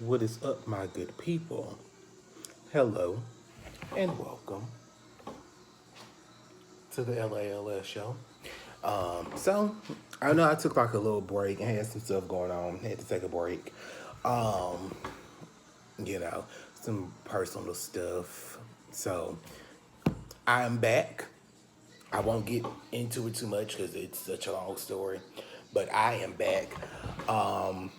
What is up, my good people? Hello and welcome to the LALS show. So I know I took like a little break and had some stuff going on. Had to take a break. Um, you know, some personal stuff. So I'm back. I won't get into it too much because it's such a long story, but I am back. Um,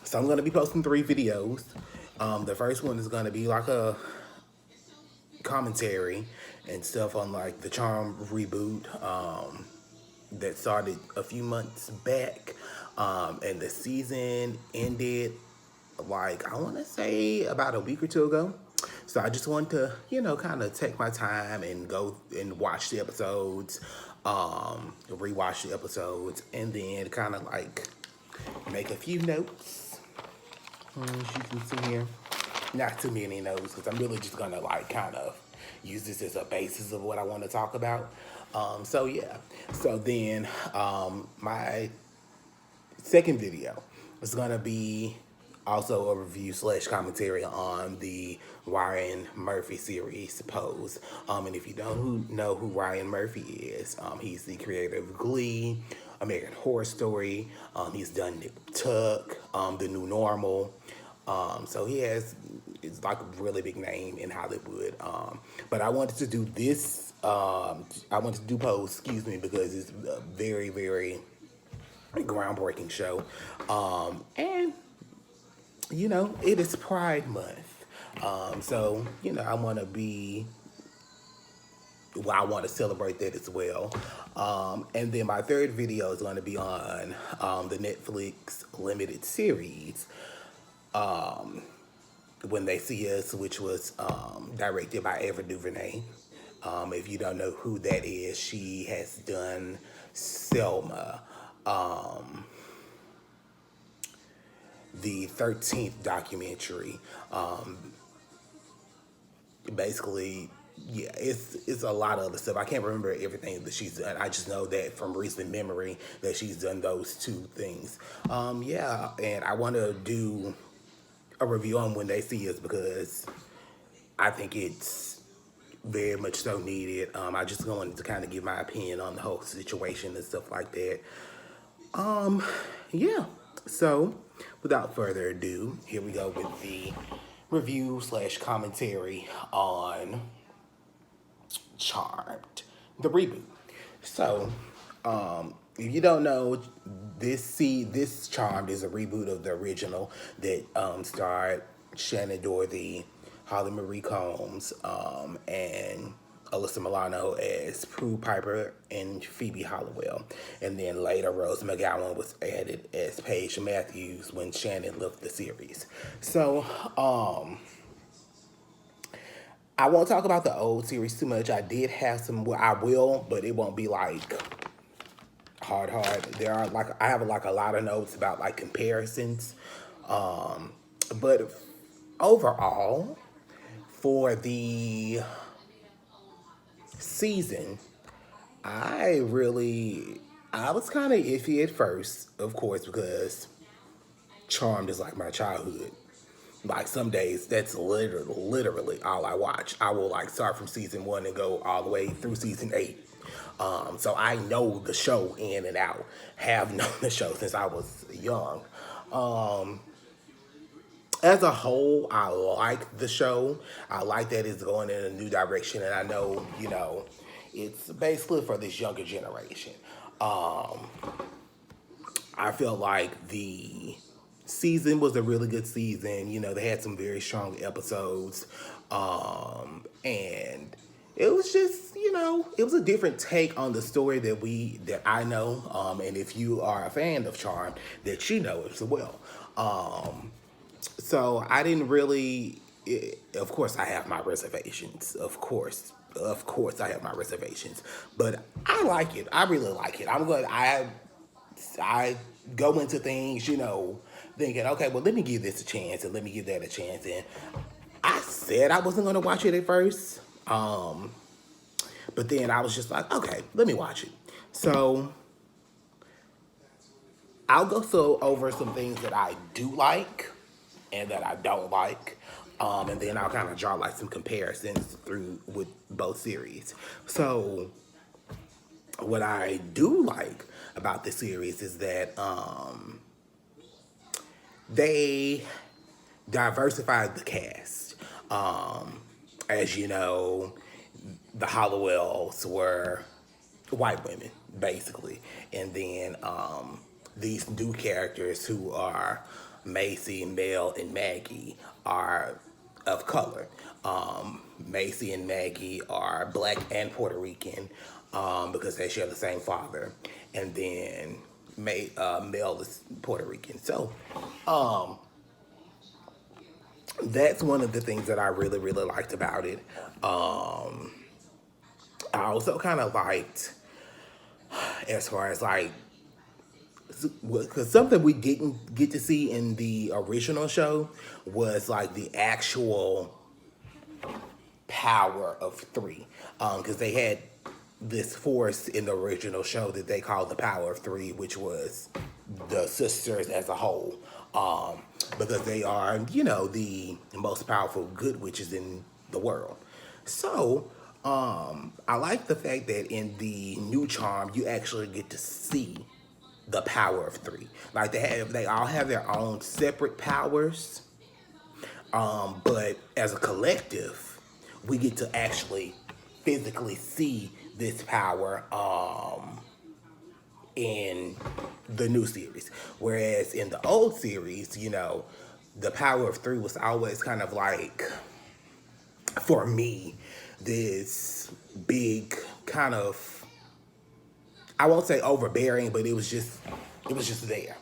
so I'm gonna be posting 3 videos. The first one is gonna be like a commentary and stuff on like the Charm reboot that started a few months back, and the season ended like I want to say about a week or two ago. So I just wanted to, kind of take my time and go and watch the episodes, rewatch the episodes, and then kind of like make a few notes. As you can see here, not too many notes because I'm really just gonna like kind of use this as a basis of what I want to talk about. So yeah. So then my second video is gonna be also a review slash commentary on the Ryan Murphy series Pose. And if you don't know who Ryan Murphy is, he's the creator of Glee, American Horror Story. He's done Nip Tuck, The New Normal. So he has, it's like a really big name in Hollywood. But I wanted to do this, I wanted to do Pose, excuse me, because it's a very, very groundbreaking show. And, it is Pride Month. So, I want to be, well, I want to celebrate that as well. And then my third video is going to be on the Netflix limited series, When They See Us, which was directed by Ava DuVernay. If you don't know who that is, she has done Selma, the 13th documentary. Basically, yeah, it's a lot of other stuff. I can't remember everything that she's done. I just know that from recent memory that she's done those 2 things. Yeah, and I want to do a review on When They See Us because I think it's very much so needed. I just wanted to kind of give my opinion on the whole situation and stuff like that. Yeah. So, without further ado, here we go with the review slash commentary on Charmed, the reboot. So, if you don't know, this Charmed is a reboot of the original that starred Shannon Dorothy, Holly Marie Combs, and Alyssa Milano as Prue Piper and Phoebe Halliwell. And then later Rose McGowan was added as Paige Matthews when Shannon left the series. So, I won't talk about the old series too much. I did have some, well, I will, but it won't be like hard. There are like, I have like a lot of notes about like comparisons. But overall, for the season, I was kind of iffy at first, of course, because Charmed is like my childhood. Like some days, that's literally all I watch. I will like start from season 1 and go all the way through season 8. So I know the show in and out. Have known the show since I was young. As a whole, I like the show. I like that it's going in a new direction, and I know, it's basically for this younger generation. I felt like the season was a really good season. They had some very strong episodes. And it was just, it was a different take on the story that I know. And if you are a fan of Charm, that you know as well. So I didn't really, of course I have my reservations. Of course I have my reservations. But I like it. I really like it. I go into things, thinking, okay, well, let me give this a chance and let me give that a chance. And I said I wasn't going to watch it at first. But then I was just like, okay, let me watch it. So I'll go over some things that I do like and that I don't like. And then I'll kind of draw like some comparisons through with both series. So what I do like about the series is that they diversified the cast. As you know, the Hollowells were white women, basically. And then these new characters who are Macy, Mel, and Maggie are of color. Macy and Maggie are black and Puerto Rican because they share the same father. And then Mel is Puerto Rican. So that's one of the things that I really, really liked about it. I also kind of liked, as far as like, because something we didn't get to see in the original show was like the actual power of three. Because they had this force in the original show that they called the power of three, which was the sisters as a whole. Because they are, you know, the most powerful good witches in the world. So, I like the fact that in the new charm, you actually get to see the power of three. Like they all have their own separate powers, but as a collective, we get to actually physically see this power in the new series. Whereas in the old series, you know, the power of three was always kind of like, for me, this big kind of, I won't say overbearing, but it was just there.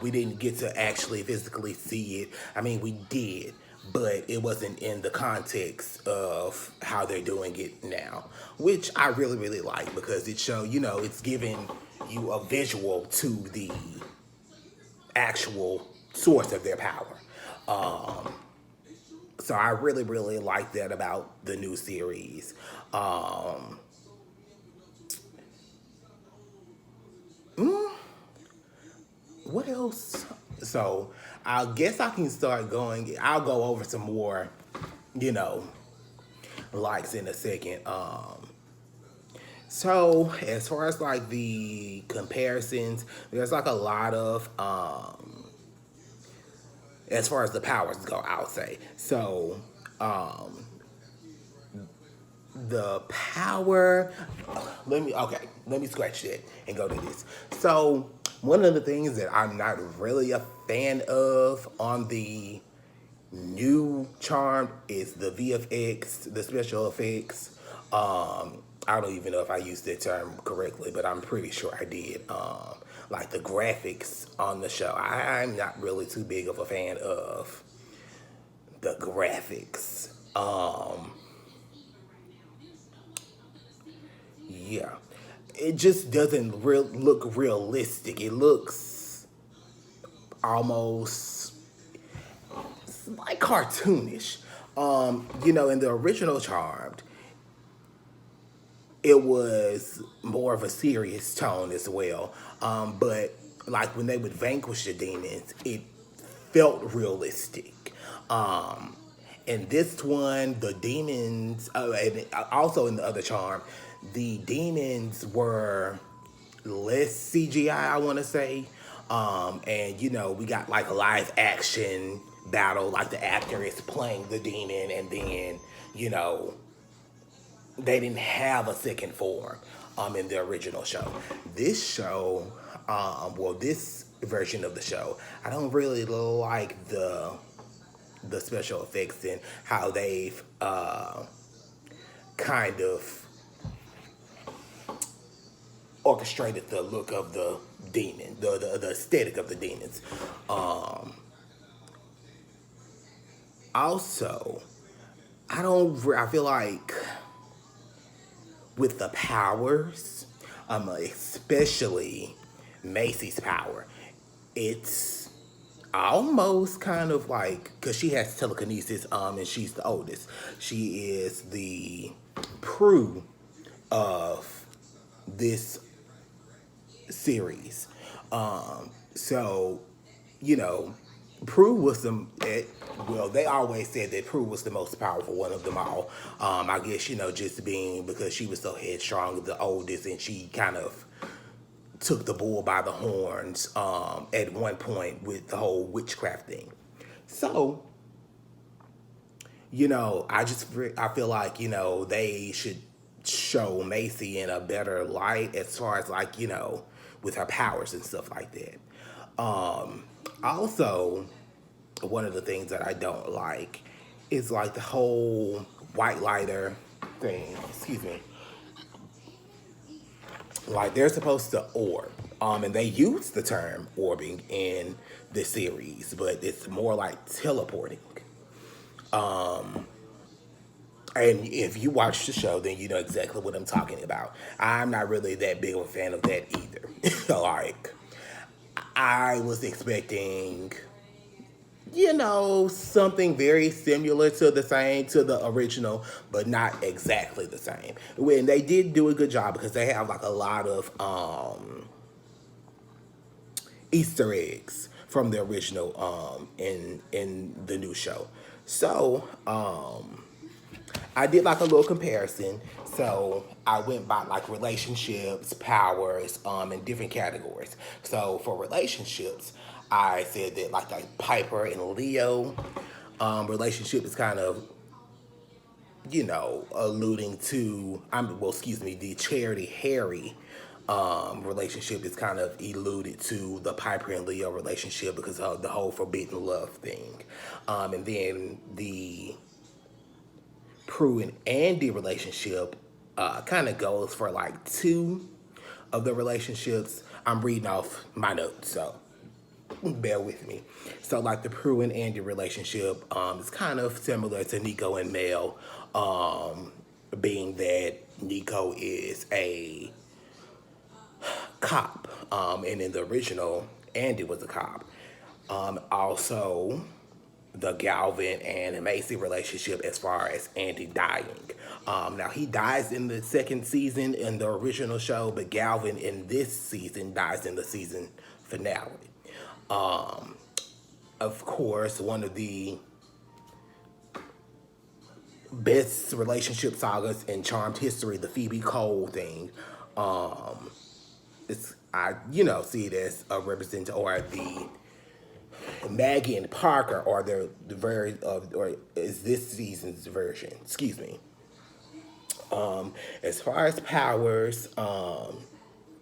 We didn't get to actually physically see it. I mean, we did, but it wasn't in the context of how they're doing it now, which I really, really like because it show, you know, it's giving you a visual to the actual source of their power. So I really, really like that about the new series. What else? So I guess I can start going. I'll go over some more, you know, likes in a second. So as far as like the comparisons, there's like a lot of as far as the powers go, I'll say. So the power, let me scratch that and go to this. So one of the things that I'm not really a fan of on the new charm is the VFX, the special effects. I don't even know if I used that term correctly, but I'm pretty sure I did. Like the graphics on the show, I'm not really too big of a fan of the graphics. Yeah, it just doesn't look realistic. It looks almost like cartoonish. You know, in the original Charmed, it was more of a serious tone as well. But like when they would vanquish the demons, it felt realistic. In this one, the demons, and also in the other charm, the demons were less CGI, I want to say. And you know, we got like a live action battle, like the actor is playing the demon, and then you know they didn't have a second form in the original show. This show, this version of the show, I don't really like the special effects and how they've kind of orchestrated the look of the demon, the aesthetic of the demons. Also, I feel like with the powers, especially Macy's power, it's almost kind of like, because she has telekinesis, and she's the oldest. She is the Prue of this series. So, you know, Prue was well, they always said that Prue was the most powerful one of them all. I guess, just being because she was so headstrong, the oldest, and she kind of took the bull by the horns at one point with the whole witchcraft thing. So, I feel like, they should show Macy in a better light as far as like, with her powers and stuff like that. Also, one of the things that I don't like is like the whole white lighter thing. Excuse me. Like they're supposed to orb, and they use the term orbing in the series, but it's more like teleporting. And if you watch the show, then you know exactly what I'm talking about. I'm not really that big of a fan of that either. Like, I was expecting, something very similar to the original, but not exactly the same. When they did do a good job because they have like a lot of Easter eggs from the original in the new show. So, I did like a little comparison. So I went by like relationships, powers, in different categories. So for relationships, I said that like Piper and Leo relationship is kind of, alluding to excuse me, the Charity Harry relationship is kind of alluded to the Piper and Leo relationship because of the whole forbidden love thing. And then the Prue and Andy relationship kind of goes for like two of the relationships. I'm reading off my notes, so bear with me. So like the Prue and Andy relationship is kind of similar to Nico and Mel, being that Nico is a cop, and in the original, Andy was a cop. Also, the Galvin and Macy relationship as far as Andy dying. Now he dies in the second season in the original show, but Galvin in this season dies in the season finale. Of course, one of the best relationship sagas in Charmed history, the Phoebe Cole thing. It's I see it as a represent or the Maggie and Parker are the very or is this season's version. Excuse me. As far as powers,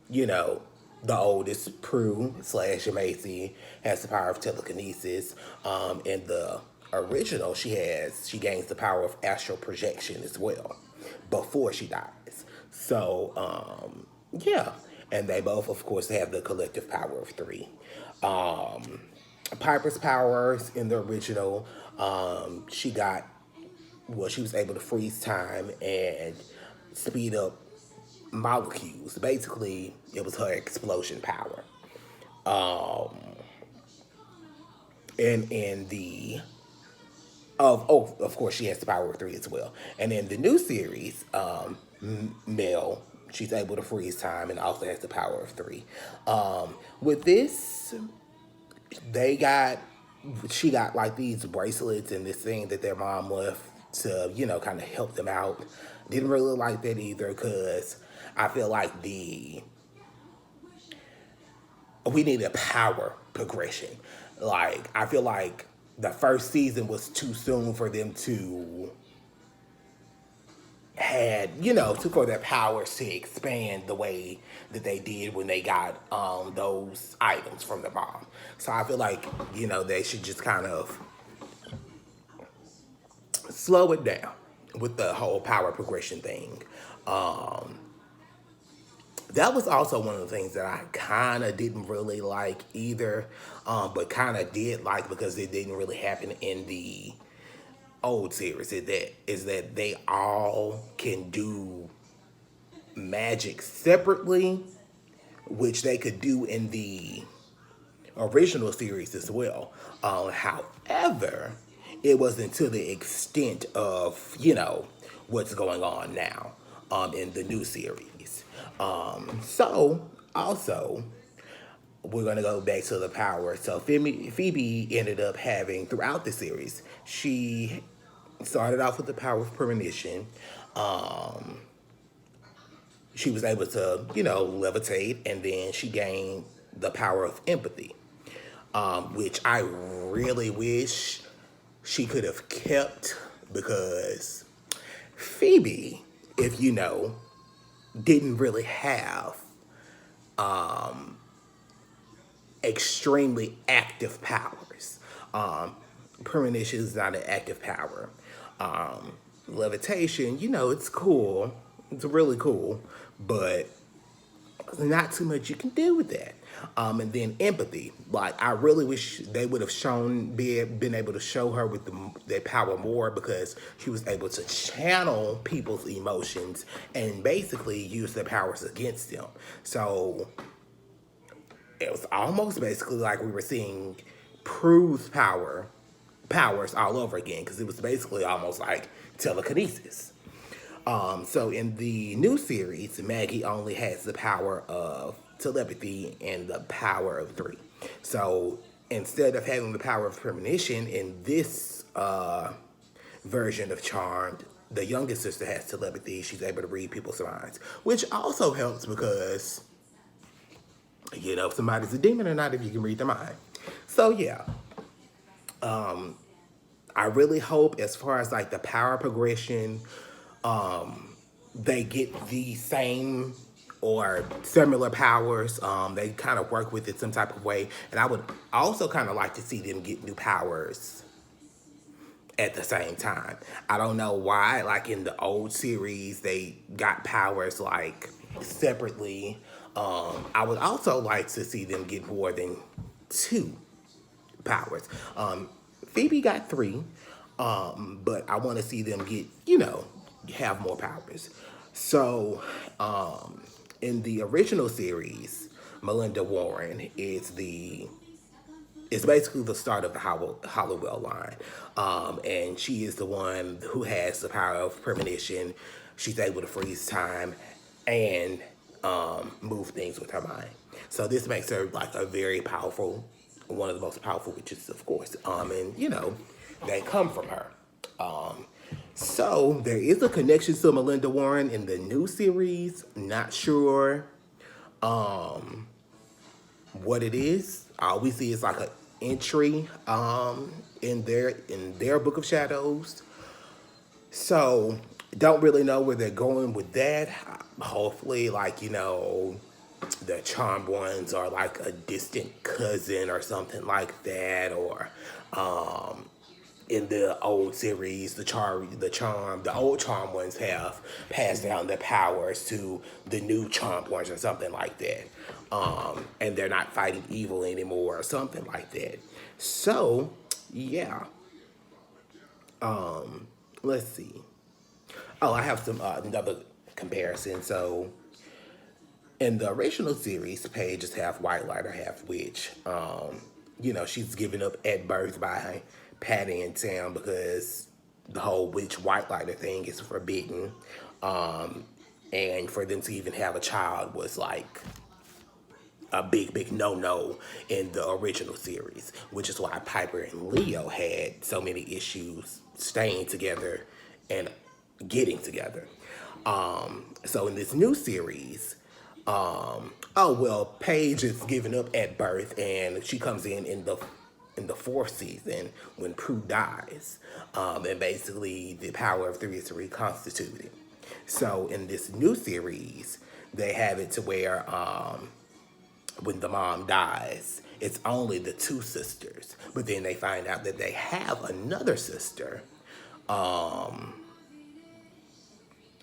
you know, the oldest, Prue slash Macy, has the power of telekinesis. In the original, she gains the power of astral projection as well before she dies. So, yeah. And they both, of course, have the collective power of three. Piper's powers in the original, she was able to freeze time and speed up molecules. Basically, it was her explosion power. And in the of course, she has the power of three as well. And in the new series, Mel, she's able to freeze time and also has the power of three. With this, they got she got like these bracelets and this thing that their mom left to kind of help them out. Didn't really like that either because I feel like we need a power progression. Like I feel like the first season was too soon for them to for their powers to expand the way that they did when they got those items from the mom. So I feel like they should just kind of slow it down with the whole power progression thing. That was also one of the things that I kind of didn't really like either, but kind of did like because it didn't really happen in the old series. Is that they all can do magic separately, which they could do in the original series as well. However, it wasn't to the extent of what's going on now in the new series. So also we're gonna go back to the power. So Phoebe ended up having throughout the series. She started off with the power of premonition. Um, she was able to, levitate, and then she gained the power of empathy, which I really wish she could have kept because Phoebe, if you know, didn't really have extremely active powers. Um, Premonition is not an active power. Um, Levitation, it's cool. It's really cool, but not too much you can do with that. And then empathy. Like I really wish they would have been able to show her with their power more because she was able to channel people's emotions and basically use their powers against them. So it was almost basically like we were seeing Prue's powers all over again because it was basically almost like telekinesis. So in the new series, Maggie only has the power of telepathy and the power of three. So instead of having the power of premonition in this version of Charmed, the youngest sister has telepathy. She's able to read people's minds, which also helps because if somebody's a demon or not if you can read their mind. So yeah, I really hope as far as like the power progression, they get the same or similar powers. They kind of work with it some type of way. And I would also kind of like to see them get new powers at the same time. I don't know why, like in the old series, they got powers like separately. I would also like to see them get more than two powers. Phoebe got three, but I want to see them get, have more powers. So, in the original series, Melinda Warren is basically the start of the Hollowell line, and she is the one who has the power of premonition. She's able to freeze time and move things with her mind. So this makes her like a very powerful, one of the most powerful witches, of course. And they come from her. So there is a connection to Melinda Warren in the new series. Not sure what it is. All we see is like an entry in their Book of Shadows. So don't really know where they're going with that. Hopefully, the Charmed ones are like a distant cousin or something like that, or in the old series, the old Charm ones have passed down their powers to the new Charm ones or something like that. And they're not fighting evil anymore or something like that. So, yeah. Let's see. Oh, I have some another comparison. So, in the original series, Paige is half white lighter, half witch. She's given up at birth by Patty and Sam because the whole witch white lighter thing is forbidden. And for them to even have a child was like a big no in the original series, which is why Piper and Leo had so many issues staying together and getting together. So in this new series, Paige is given up at birth, and she comes in the fourth season when Prue dies, and basically the power of three is reconstituted. So in this new series, they have it to where when the mom dies, it's only the two sisters, but then they find out that they have another sister,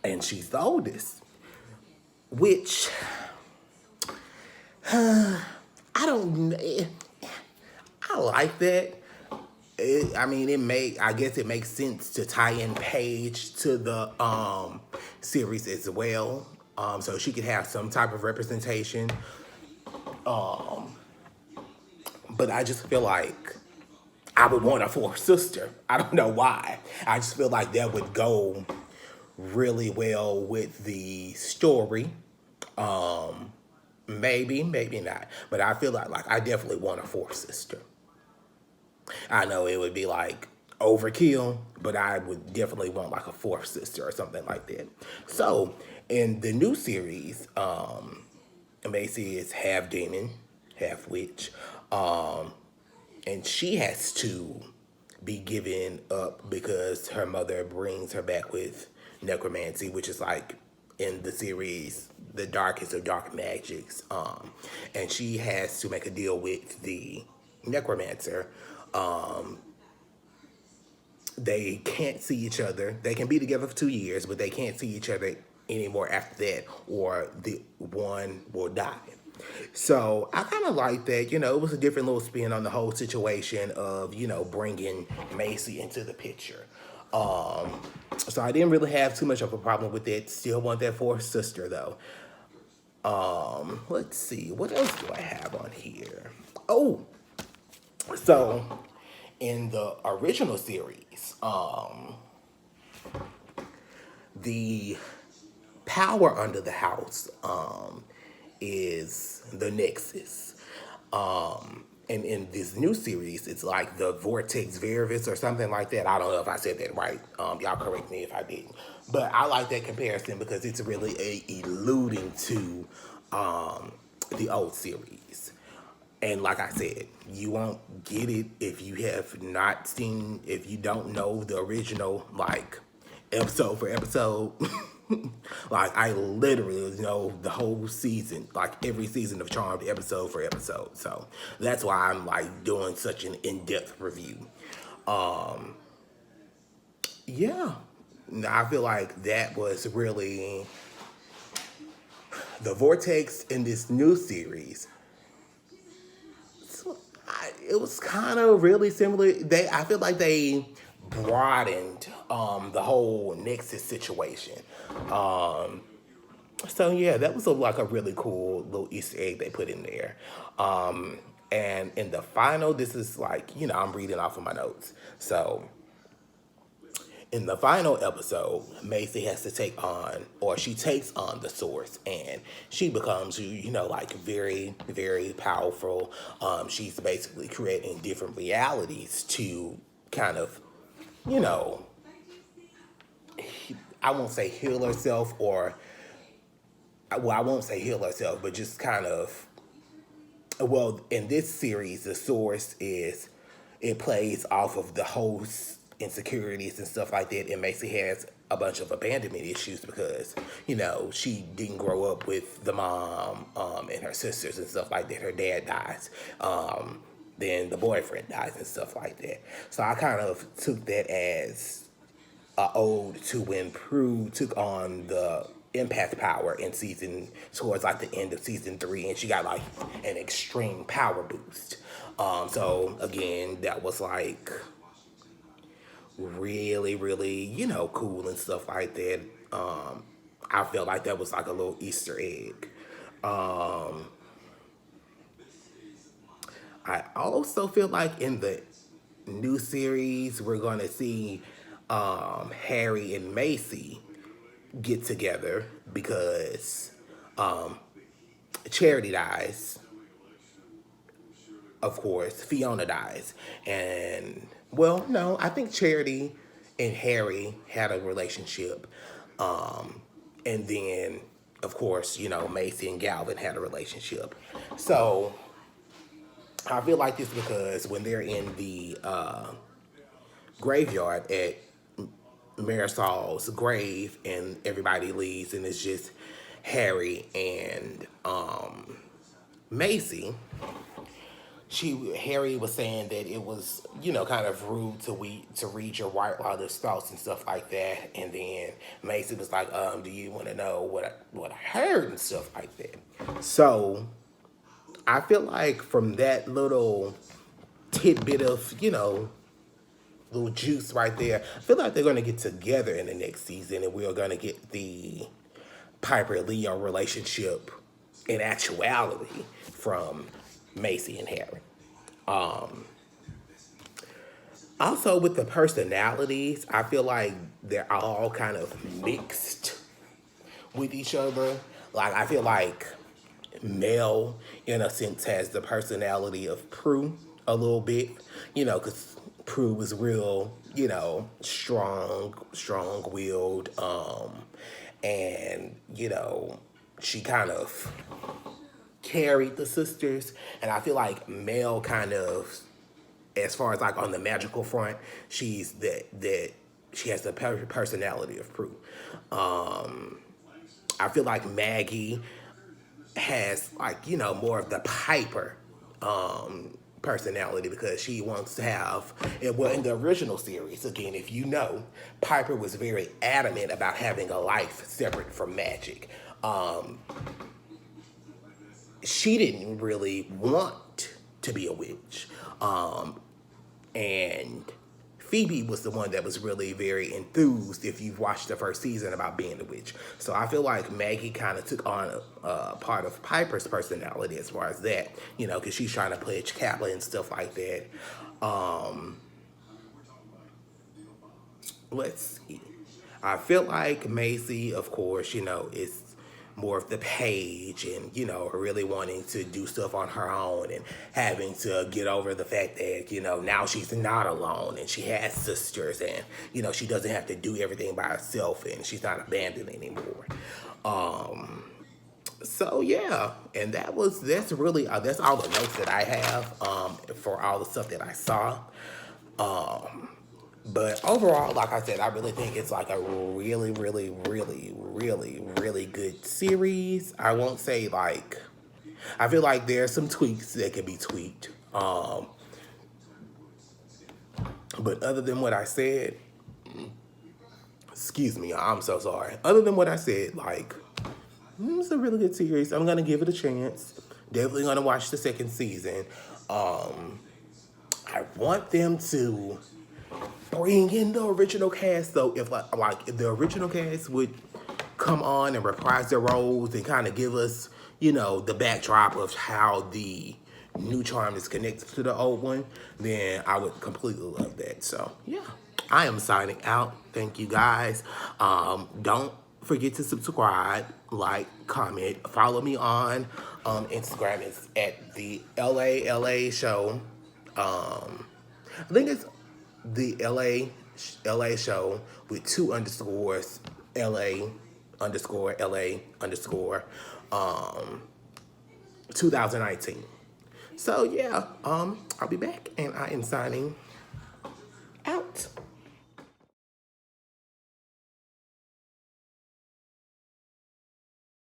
and she's the oldest, which I don't. I like that. I guess it makes sense to tie in Paige to the series as well, so she could have some type of representation. But I just feel like I would want a fourth sister. I don't know why. I just feel like that would go really well with the story. Maybe, maybe not. But I feel like I definitely want a fourth sister. I know it would be like overkill, but I would definitely want like a fourth sister or something like that. So in the new series, Macy is half demon, half witch, um, and she has to be given up because her mother brings her back with necromancy, which is like in the series the darkest of dark magics. And she has to make a deal with the necromancer. Um, they can't see each other. They can be together for 2 years, but they can't see each other anymore after that, or the one will die. So I kind of like that. It was a different little spin on the whole situation of bringing Macy into the picture. So I didn't really have too much of a problem with it. Still want that fourth sister though. Let's see, what else do I have on here? Oh, so in the original series, the power under the house is the Nexus. And in this new series, it's like the Vortex Verivis or something like that. I don't know if I said that right. Y'all correct me if I didn't. But I like that comparison because it's really alluding to the old series. And like I said, you won't get it if you have not seen, if you don't know the original, like, episode for episode. Like, I literally know the whole season, like every season of Charmed, episode for episode. So that's why I'm like doing such an in-depth review. Um, yeah, I feel like that was really the Vortex in this new series. It was kind of really similar. I feel like they broadened the whole Nexus situation. Um, so yeah, that was like a really cool little Easter egg they put in there. And in the final, this is like I'm reading off of my notes. So in the final episode, Macy has to take on, or she takes on the source, and she becomes, like very, very powerful. She's basically creating different realities to kind of, you know, I won't say heal herself, or, well, I won't say heal herself, but just kind of, well, in this series, the source is, it plays off of the host insecurities and stuff like that. And Macy has a bunch of abandonment issues because, she didn't grow up with the mom and her sisters and stuff like that. Her dad dies. Then the boyfriend dies and stuff like that. So I kind of took that as a ode to when Prue took on the empath power in season, towards like the end of season 3, and she got like an extreme power boost. So again, that was like really, really, cool and stuff like that. I felt like that was like a little Easter egg. Um, I also feel like in the new series, we're going to see Harry and Macy get together because Charity dies, of course. Fiona dies. And, well, no, I think Charity and Harry had a relationship. And then, of course, Macy and Galvin had a relationship. So I feel like this because when they're in the graveyard at Marisol's grave and everybody leaves and it's just Harry and Macy, Harry was saying that it was, kind of rude to read your White Lotus thoughts and stuff like that. And then Macy was like, do you want to know what I heard and stuff like that? So I feel like from that little tidbit of, little juice right there, I feel like they're going to get together in the next season and we're going to get the Piper Leo relationship in actuality from Macy and Harry. Also, with the personalities, I feel like they're all kind of mixed with each other. Like, I feel like Mel, in a sense, has the personality of Prue a little bit, because Prue was real, strong willed, and, she kind of carried the sisters. And I feel like Mel kind of, as far as like on the magical front, she's that she has the personality of Prue. I feel like Maggie has like more of the Piper personality, because she wants to have, and well, in the original series, again, if you know, Piper was very adamant about having a life separate from magic. She didn't really want to be a witch, and Phoebe was the one that was really very enthused, if you've watched the first season, about being the witch. So I feel like Maggie kind of took on a part of Piper's personality as far as that, because she's trying to pledge Kappa and stuff like that. Um, let's see. I feel like Macy, of course, is more of the page, and really wanting to do stuff on her own, and having to get over the fact that now she's not alone, and she has sisters, and she doesn't have to do everything by herself, and she's not abandoned anymore. So yeah, and that's really that's all the notes that I have for all the stuff that I saw. But overall, like I said, I really think it's like a really, really, really, really, really good series. I won't say like, I feel like there's some tweaks that can be tweaked. But other than what I said, excuse me, I'm so sorry. Other than what I said, like, it's a really good series. I'm gonna give it a chance. Definitely gonna watch the second season. I want them to bring in the original cast, though. If the original cast would come on and reprise their roles and kind of give us, the backdrop of how the new charm is connected to the old one, then I would completely love that. So yeah, I am signing out. Thank you guys. Don't forget to subscribe, like, comment, follow me on Instagram. It's at the LA show. I think it's the LA show with 2 underscores, LA_LA_ 2019. So yeah, I'll be back, and I am signing out.